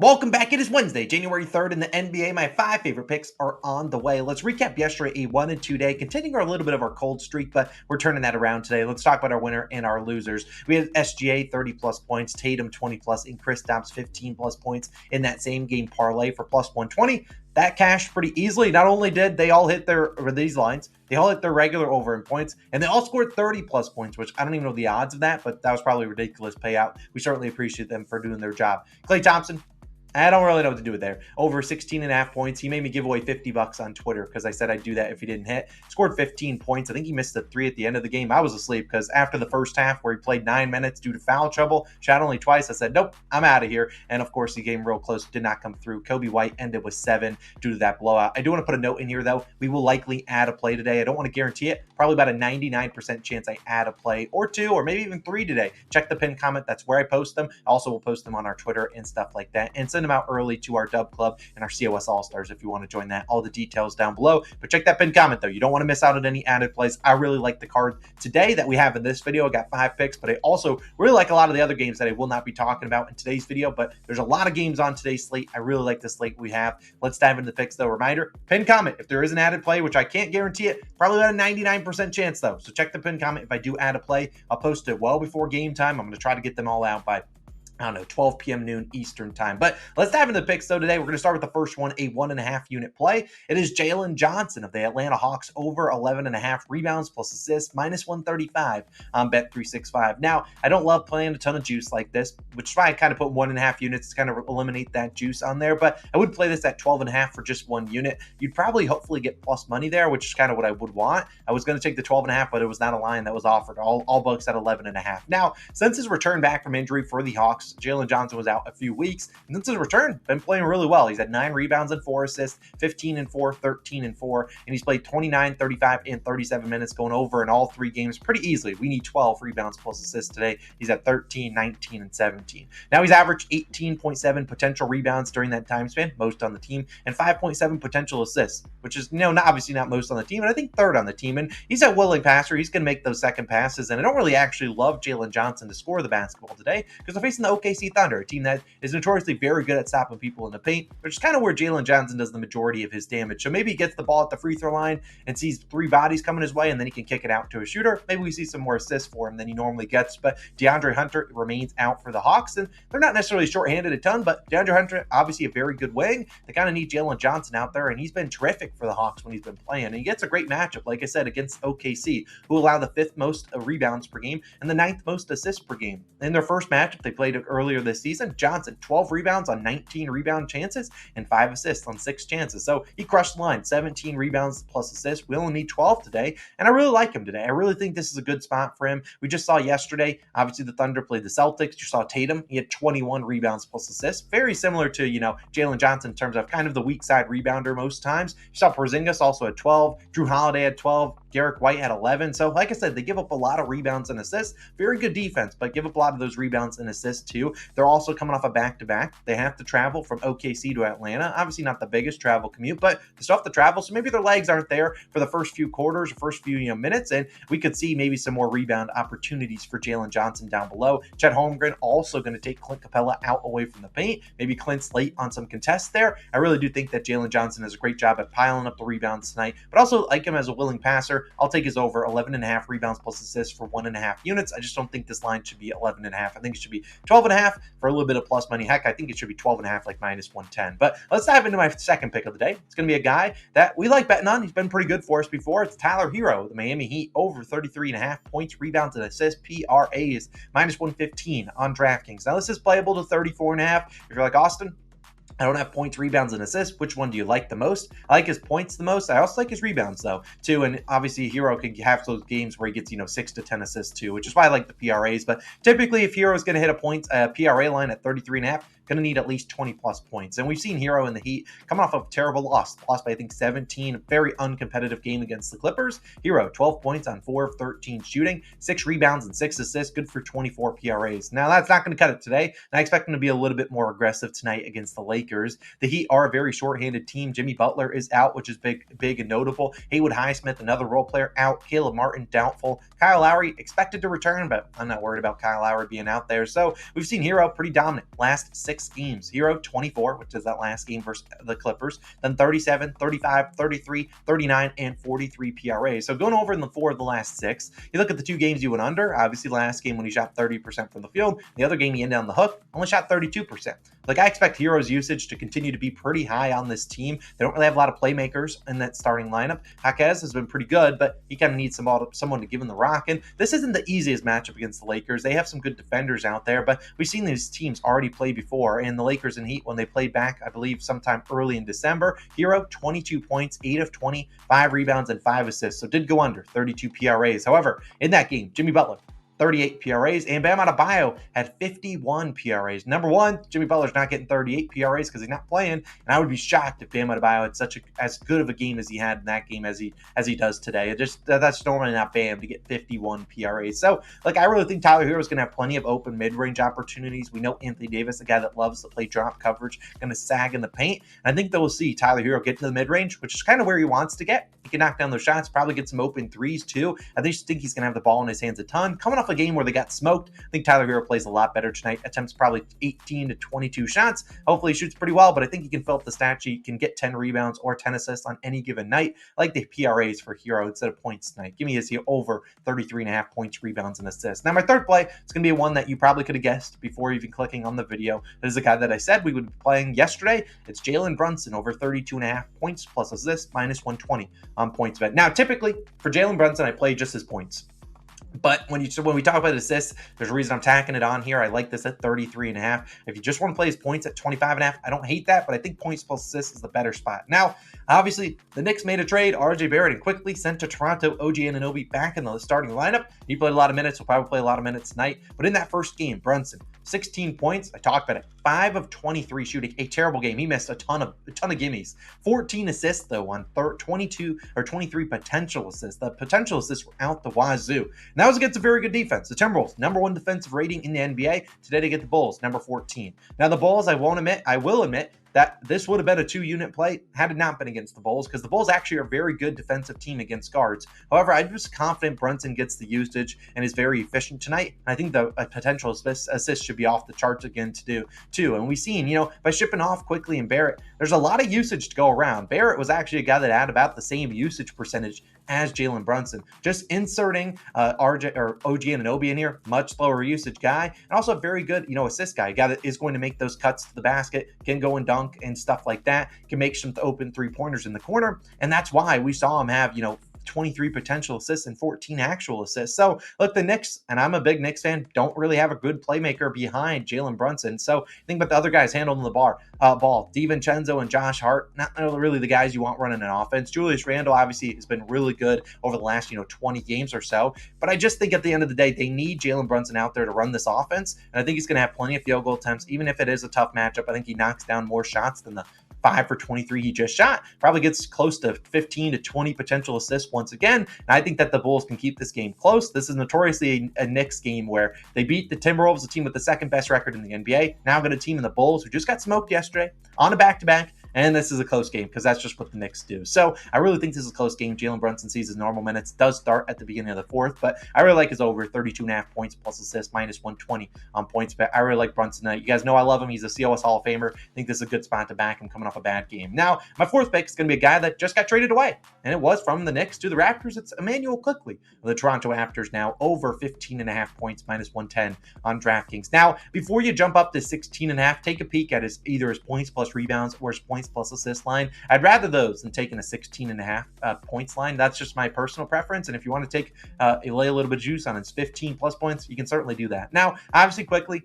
Welcome back. It is Wednesday, January 3rd in the NBA. My 5 favorite picks are on the way. Let's recap yesterday, a 1-2 day, continuing a little bit of our cold streak, but we're turning that around today. Let's talk about our winner and our losers. We had SGA 30 plus points, Tatum 20 plus, and Kristaps 15 plus points in that same game parlay for plus 120. That cashed pretty easily. Not only did they all hit these lines, they all hit their regular over in points, and they all scored 30 plus points, which I don't even know the odds of that, but that was probably a ridiculous payout. We certainly appreciate them for doing their job. Klay Thompson, I don't really know what to do with there. Over 16 and a half points. He made me give away $50 on Twitter because I said I'd do that if he didn't hit. Scored 15 points. I think he missed a 3 at the end of the game. I was asleep because after the first half where he played 9 minutes due to foul trouble, shot only twice, I said, nope, I'm out of here. And of course, he came real close, did not come through. Kobe White ended with 7 due to that blowout. I do want to put a note in here, though. We will likely add a play today. I don't want to guarantee it. Probably about a 99% chance I add a play or 2 or maybe even 3 today. Check the pinned comment. That's where I post them. Also, we'll post them on our Twitter and stuff like that and send them out early to our DubClub and our COS All-Stars if you want to join that. All the details down below. But check that pinned comment, though. You don't want to miss out on any added plays. I really like the card today that we have in this video. I got 5 picks, but I also really like a lot of the other games that I will not be talking about in today's video. But there's a lot of games on today's slate. I really like the slate we have. Let's dive into the picks, though. Reminder, pinned comment. If there is an added play, which I can't guarantee it, probably about a 99% chance, though. So check the pinned comment. If I do add a play, I'll post it well before game time. I'm going to try to get them all out by 12 p.m. noon Eastern time. But let's dive into the picks, though, today. We're going to start with the first one, a 1.5 unit play. It is Jalen Johnson of the Atlanta Hawks over 11.5 rebounds plus assists, minus 135 on Bet365. Now, I don't love playing a ton of juice like this, which is why I kind of put 1.5 units to kind of eliminate that juice on there. But I would play this at 12.5 for just 1 unit. You'd probably hopefully get plus money there, which is kind of what I would want. I was going to take the 12.5, but it was not a line that was offered. All books at 11.5. Now, since his return back from injury for the Hawks, Jalen Johnson was out a few weeks, and since his return, been playing really well. He's had 9 rebounds and 4 assists, 15 and 4, 13 and 4, and he's played 29, 35, and 37 minutes, going over in all 3 games pretty easily. We need 12 rebounds plus assists today. He's at 13, 19, and 17. Now he's averaged 18.7 potential rebounds during that time span, most on the team, and 5.7 potential assists, which is, obviously not most on the team, and I think 3rd on the team. And he's a willing passer. He's going to make those second passes, and I don't really actually love Jalen Johnson to score the basketball today because they're facing the OKC Thunder, a team that is notoriously very good at stopping people in the paint, which is kind of where Jalen Johnson does the majority of his damage. So maybe he gets the ball at the free throw line and sees 3 bodies coming his way, and then he can kick it out to a shooter. Maybe we see some more assists for him than he normally gets. But DeAndre Hunter remains out for the Hawks, and they're not necessarily shorthanded a ton, but DeAndre Hunter, obviously a very good wing. They kind of need Jalen Johnson out there, and he's been terrific for the Hawks when he's been playing. And he gets a great matchup, like I said, against OKC, who allow the 5th most rebounds per game and the 9th most assists per game. In their first matchup, they played earlier this season, Johnson, 12 rebounds on 19 rebound chances and 5 assists on 6 chances. So he crushed the line, 17 rebounds plus assists. We only need 12 today, and I really like him today. I really think this is a good spot for him. We just saw yesterday, obviously the Thunder played the Celtics. You saw Tatum. He had 21 rebounds plus assists. Very similar to, Jalen Johnson in terms of kind of the weak side rebounder most times. You saw Porzingis also had 12. Drew Holiday had 12. Garrick White had 11. So like I said, they give up a lot of rebounds and assists. Very good defense, but give up a lot of those rebounds and assists too. They're also coming off a back-to-back. They have to travel from OKC to Atlanta. Obviously not the biggest travel commute, but they still have to travel. So maybe their legs aren't there for the first few quarters or first few minutes. And we could see maybe some more rebound opportunities for Jalen Johnson down below. Chet Holmgren also going to take Clint Capella out away from the paint. Maybe Clint's late on some contests there. I really do think that Jalen Johnson does a great job at piling up the rebounds tonight, but also like him as a willing passer. I'll take his over 11.5 rebounds plus assists for 1.5 units. I just don't think this line should be 11.5. I think it should be 12.5 for a little bit of plus money. Heck, I think it should be 12.5, like minus 110. But let's dive into my second pick of the day. It's going to be a guy that we like betting on. He's been pretty good for us before. It's Tyler Hero, the Miami Heat, over 33.5 points, rebounds, and assists. PRA is minus 115 on DraftKings. Now, this is playable to 34.5. If you're like Austin, I don't have points, rebounds, and assists. Which one do you like the most? I like his points the most. I also like his rebounds, though, too. And obviously, Hero could have those games where he gets, 6 to 10 assists, too, which is why I like the PRAs. But typically, if Hero is going to hit a PRA line at 33.5, going to need at least 20 plus points. And we've seen Hero in the Heat coming off of a terrible loss by, I think, 17. A very uncompetitive game against the Clippers. Hero, 12 points on 4 of 13 shooting, 6 rebounds and 6 assists, good for 24 PRAs. Now, that's not going to cut it today. And I expect him to be a little bit more aggressive tonight against the Lakers. The Heat are a very short-handed team. Jimmy Butler is out, which is big and notable. Haywood Highsmith, another role player, out. Caleb Martin, doubtful. Kyle Lowry expected to return, but I'm not worried about Kyle Lowry being out there. So we've seen Hero pretty dominant last 6 6 games. Hero 24, which is that last game versus the Clippers, then 37, 35, 33, 39, and 43 PRA. So going over in the 4 of the last 6, you look at the 2 games you went under. Obviously, last game when he shot 30% from the field, the other game he ended on the hook, only shot 32%. Like, I expect Hero's usage to continue to be pretty high on this team. They don't really have a lot of playmakers in that starting lineup. Jaquez has been pretty good, but he kind of needs someone to give him the rock. And this isn't the easiest matchup against the Lakers. They have some good defenders out there, but we've seen these teams already play before. And the Lakers and Heat, when they played back, I believe sometime early in December, Hero 22 points, 8 of 20, 5 rebounds, and 5 assists. So did go under 32 PRAs. However, in that game, Jimmy Butler, 38 PRAs, and Bam Adebayo had 51 PRAs. Number one, Jimmy Butler's not getting 38 PRAs because he's not playing, and I would be shocked if Bam Adebayo had as good of a game as he had in that game as he does today. That's normally not Bam to get 51 PRAs. So, I really think Tyler Hero is going to have plenty of open mid-range opportunities. We know Anthony Davis, a guy that loves to play drop coverage, going to sag in the paint, and I think that we'll see Tyler Hero get to the mid-range, which is kind of where he wants to get. He can knock down those shots, probably get some open threes too. I just think he's going to have the ball in his hands a ton. Coming off a game where they got smoked, I think Tyler Hero plays a lot better tonight. Attempts probably 18 to 22 shots. Hopefully he shoots pretty well, but I think he can fill up the stat sheet, can get 10 rebounds or 10 assists on any given night. I like the PRAs for Hero instead of points tonight. Give me his over 33.5 points, rebounds, and assists. Now my third play is going to be one that you probably could have guessed before even clicking on the video. This is a guy that I said we would be playing yesterday. It's Jalen Brunson over 32.5 points plus assists, minus 120 on PointsBet. Now typically for Jalen Brunson, I play just his points. But when we talk about assists, there's a reason I'm tacking it on here. I like this at 33.5. If you just want to play his points at 25.5, I don't hate that, but I think points plus assists is the better spot. Now, obviously, the Knicks made a trade. RJ Barrett and quickly sent to Toronto OG Anunoby back in the starting lineup. He played a lot of minutes. He'll probably play a lot of minutes tonight. But in that first game, Brunson, 16 points. I talked about it. 5 of 23 shooting. A terrible game. He missed a ton of gimmies. 14 assists though on 22 or 23 potential assists. The potential assists were out the wazoo. And that was against a very good defense. The Timberwolves, number 1 defensive rating in the NBA. Today they get the Bulls, number 14. Now the Bulls, I will admit that this would have been a 2-unit play had it not been against the Bulls, because the Bulls actually are a very good defensive team against guards. However, I'm just confident Brunson gets the usage and is very efficient tonight. I think the potential assist should be off the charts again to do too. And we've seen, by shipping off quickly and Barrett, there's a lot of usage to go around. Barrett was actually a guy that had about the same usage percentage as Jalen Brunson. Just inserting RJ or OG Anunoby in here, much lower usage guy, and also a very good, assist guy. A guy that is going to make those cuts to the basket, can go and dunk and stuff like that, can make some open 3-pointers in the corner. And that's why we saw him have, 23 potential assists and 14 actual assists. So look, the Knicks, and I'm a big Knicks fan, don't really have a good playmaker behind Jalen Brunson. So think about the other guys handling the ball. DiVincenzo and Josh Hart, not really the guys you want running an offense. Julius Randle obviously has been really good over the last 20 games or so. But I just think at the end of the day, they need Jalen Brunson out there to run this offense. And I think he's going to have plenty of field goal attempts, even if it is a tough matchup. I think he knocks down more shots than the 5 for 23 he just shot. Probably gets close to 15 to 20 potential assists once again. And I think that the Bulls can keep this game close. This is notoriously a Knicks game where they beat the Timberwolves, the team with the second best record in the NBA. Now got a team in the Bulls who just got smoked yesterday on a back-to-back. And this is a close game because that's just what the Knicks do. So I really think this is a close game. Jalen Brunson sees his normal minutes, does start at the beginning of the fourth, but I really like his over 32.5 points plus assists, minus 120 on PointsBet. I really like Brunson tonight. You guys know I love him. He's a COS Hall of Famer. I think this is a good spot to back him coming off a bad game. Now, my fourth pick is going to be a guy that just got traded away, and it was from the Knicks to the Raptors. It's Emmanuel Quickley of the Toronto Raptors, now over 15.5 points, minus 110 on DraftKings. Now, before you jump up to 16.5, take a peek at either his points plus rebounds or his points plus assist line. I'd rather those than taking a 16.5 points line. That's just my personal preference. And if you want to take lay a little bit of juice on his 15 plus points, you can certainly do that. Now, obviously, Quickley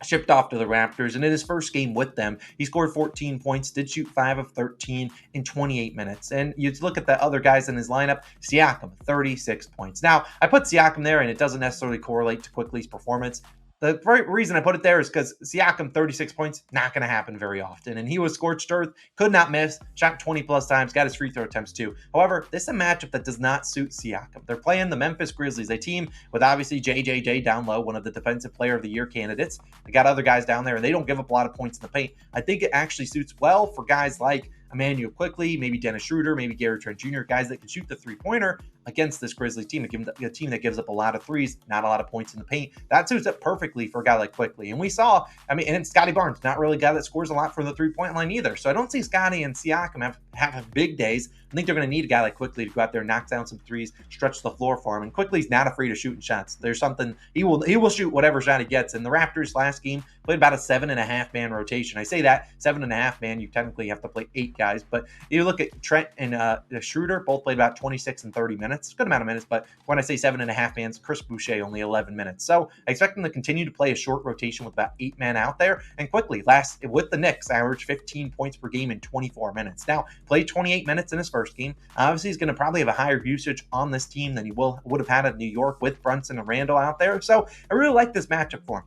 shipped off to the Raptors, and in his first game with them, he scored 14 points, did shoot 5 of 13 in 28 minutes. And you look at the other guys in his lineup, Siakam, 36 points. Now, I put Siakam there, and it doesn't necessarily correlate to Quickley's performance. The reason I put it there is because Siakam, 36 points, not going to happen very often. And he was scorched earth, could not miss, shot 20-plus times, got his free throw attempts too. However, this is a matchup that does not suit Siakam. They're playing the Memphis Grizzlies, a team with obviously JJJ down low, one of the Defensive Player of the Year candidates. They got other guys down there, and they don't give up a lot of points in the paint. I think it actually suits well for guys like Emmanuel Quickly, maybe Dennis Schroeder, maybe Gary Trent Jr., guys that can shoot the three-pointer against this Grizzlies team, a team that gives up a lot of threes, not a lot of points in the paint. That suits up perfectly for a guy like Quickly. And we saw, and Scotty Barnes, not really a guy that scores a lot from the three-point line either. So I don't see Scotty and Siakam have big days. I think they're going to need a guy like Quickly to go out there and knock down some threes, stretch the floor for him. And Quickly's not afraid of shooting shots. There's something, he will shoot whatever shot he gets. And the Raptors last game played about a 7.5 man rotation. I say that 7.5 man, you technically have to play 8 guys, but you look at Trent and Schroeder, both played about 26 and 30 minutes, good amount of minutes. But when I say 7.5 mans, Chris Boucher only 11 minutes. So I expect them to continue to play a short rotation with about 8 men out there. And Quickly, last with the Knicks, averaged 15 points per game in 24 minutes. Now, played 28 minutes in his first game. Obviously, he's going to probably have a higher usage on this team than he would have had at New York with Brunson and Randall out there. So I really like this matchup for him.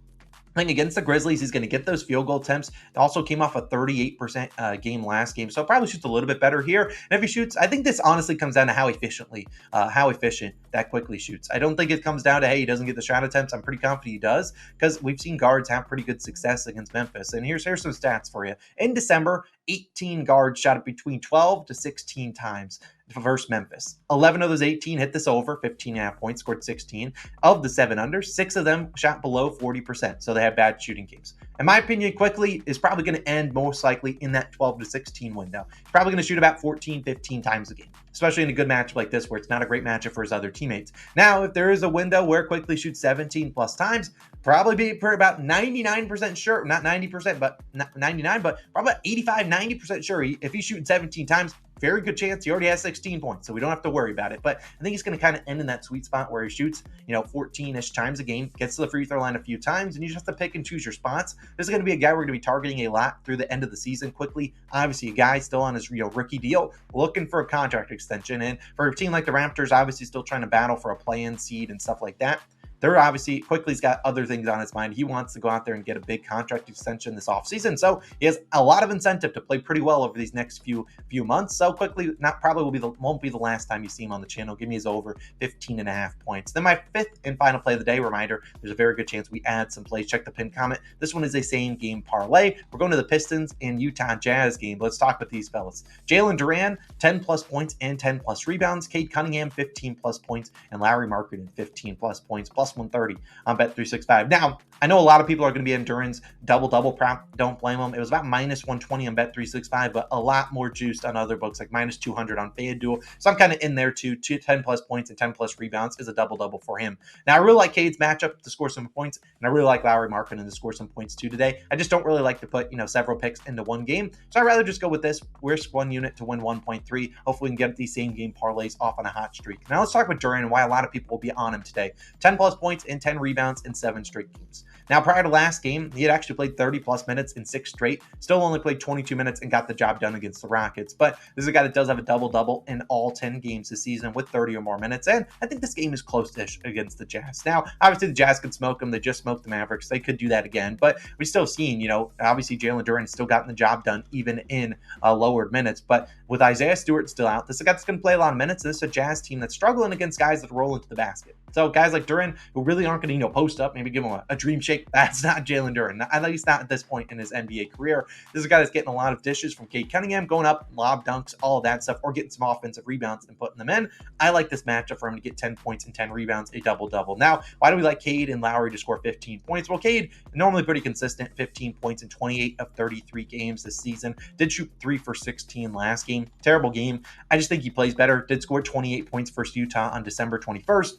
I think against the Grizzlies, he's going to get those field goal attempts. It also came off a 38% game last game, so probably shoots a little bit better here. And if he shoots, I think this honestly comes down to how efficient that Quickly shoots. I don't think it comes down to, hey, he doesn't get the shot attempts. I'm pretty confident he does, because we've seen guards have pretty good success against Memphis. And here's some stats for you. In December, 18 guards shot it between 12 to 16 times versus Memphis. 11 of those 18 hit this over, 15.5 points, scored 16. Of the 7 unders, 6 of them shot below 40%, so they have bad shooting games. In my opinion, Quickly is probably going to end most likely in that 12 to 16 window. He's probably going to shoot about 14, 15 times a game, especially in a good matchup like this where it's not a great matchup for his other teammates. Now, if there is a window where Quickly shoots 17 plus times, probably be for about 99% sure, not 90%, but 99, but probably 85, 90% sure if he's shooting 17 times, very good chance he already has 16 points, so we don't have to worry about it. But I think he's going to kind of end in that sweet spot where he shoots, 14-ish times a game, gets to the free throw line a few times, and you just have to pick and choose your spots. This is going to be a guy we're going to be targeting a lot through the end of the season. Quickly, obviously a guy still on his rookie deal, looking for a contract extension. And for a team like the Raptors, obviously still trying to battle for a play-in seed and stuff like that. They're obviously, Quickly's got other things on his mind. He wants to go out there and get a big contract extension this offseason. So he has a lot of incentive to play pretty well over these next few months. So Quickly won't be the last time you see him on the channel. Give me his over 15.5 points. Then my 5th and final play of the day, reminder, there's a very good chance we add some plays. Check the pinned comment. This one is a same game parlay. We're going to the Pistons and Utah Jazz game. Let's talk with these fellas. Jalen Duran, 10 plus points and 10 plus rebounds. Cade Cunningham, 15 plus points, and Larry Markkinen, 15 plus points, plus 130 on Bet365. Now, I know a lot of people are going to be in Duran's double-double prop. Don't blame them. It was about minus 120 on Bet365, but a lot more juiced on other books, like minus 200 on FanDuel. So I'm kind of in there too. 10 plus points and 10 plus rebounds is a double-double for him. Now, I really like Cade's matchup to score some points, and I really like Larry Markkinen to score some points too today. I just don't really like to put, several picks into one game. So I'd rather just go with this. Risk one unit to win 1.3. Hopefully we can get these same game parlays off on a hot streak. Now let's talk about Duran and why a lot of people will be on him today. 10 plus points and 10 rebounds in 7 straight games. Now, prior to last game, he had actually played 30 plus minutes in 6 straight, still only played 22 minutes and got the job done against the Rockets. But this is a guy that does have a double-double in all 10 games this season with 30 or more minutes. And I think this game is close-ish against the Jazz. Now, obviously the Jazz could smoke them. They just smoked the Mavericks. They could do that again. But we've still seen, obviously Jalen Duran has still gotten the job done even in lowered minutes. But with Isaiah Stewart still out, this is a guy that's going to play a lot of minutes. This is a Jazz team that's struggling against guys that roll into the basket. So guys like Duran, who really aren't going to, post up, maybe give him a dream shake. That's not Jalen Duran, at least not at this point in his NBA career. This is a guy that's getting a lot of dishes from Cade Cunningham, going up, lob dunks, all of that stuff, or getting some offensive rebounds and putting them in. I like this matchup for him to get 10 points and 10 rebounds, a double-double. Now, why do we like Cade and Lowry to score 15 points? Well, Cade, normally pretty consistent, 15 points in 28 of 33 games this season. Did shoot 3 for 16 last game. Terrible game. I just think he plays better. Did score 28 points versus Utah on December 21st.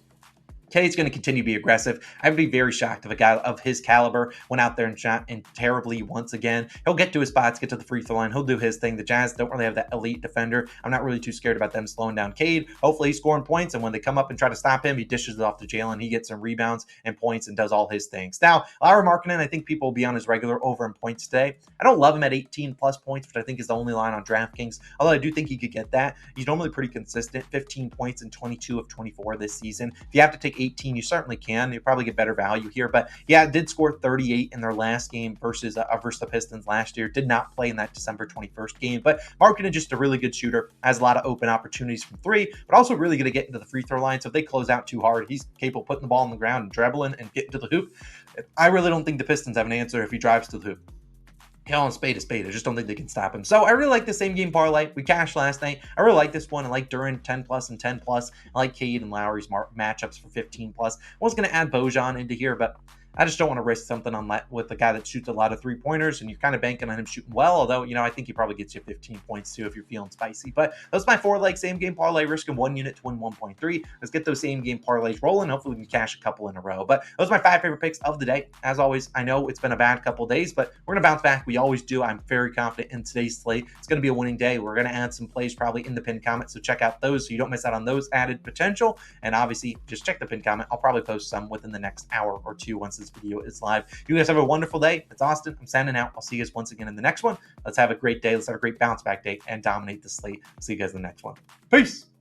Cade's going to continue to be aggressive. I would be very shocked if a guy of his caliber went out there and shot terribly once again. He'll get to his spots, get to the free throw line. He'll do his thing. The Jazz don't really have that elite defender. I'm not really too scared about them slowing down Cade. Hopefully he's scoring points, and when they come up and try to stop him, he dishes it off to Jalen. He gets some rebounds and points and does all his things. Now, Larry Markkinen, I think people will be on his regular over in points today. I don't love him at 18 plus points, which I think is the only line on DraftKings, although I do think he could get that. He's normally pretty consistent, 15 points in 22 of 24 this season. If you have to take 18, you certainly can. You probably get better value here, but yeah, did score 38 in their last game versus the Pistons last year. Did not play in that December 21st game, but Markkinen just a really good shooter, has a lot of open opportunities from 3, but also really going to get into the free throw line. So if they close out too hard, he's capable of putting the ball on the ground and dribbling and getting to the hoop. I really don't think the Pistons have an answer if he drives to the hoop. calling a spade. I just don't think they can stop him. So I really like the same game parlay. We cashed last night. I really like this one. I like Duran 10 plus and 10 plus. I like Cade and Lowry's matchups for 15 plus. I was going to add Bojan into here, but I just don't want to risk something on that with the guy that shoots a lot of 3-pointers, and you're kind of banking on him shooting well. Although, I think he probably gets you 15 points too if you're feeling spicy. But those are my 4-leg same game parlay, risking 1 unit to win 1.3. Let's get those same game parlays rolling. Hopefully, we can cash a couple in a row. But those are my 5 favorite picks of the day. As always, I know it's been a bad couple days, but we're going to bounce back. We always do. I'm very confident in today's slate. It's going to be a winning day. We're going to add some plays probably in the pinned comment, so check out those so you don't miss out on those added potential. And obviously, just check the pinned comment. I'll probably post some within the next hour or two once this video is live. You guys have a wonderful day. It's Austin. I'm signing out. I'll see you guys once again in the next one. Let's have a great day. Let's have a great bounce back day and dominate the slate. See you guys in the next one. Peace.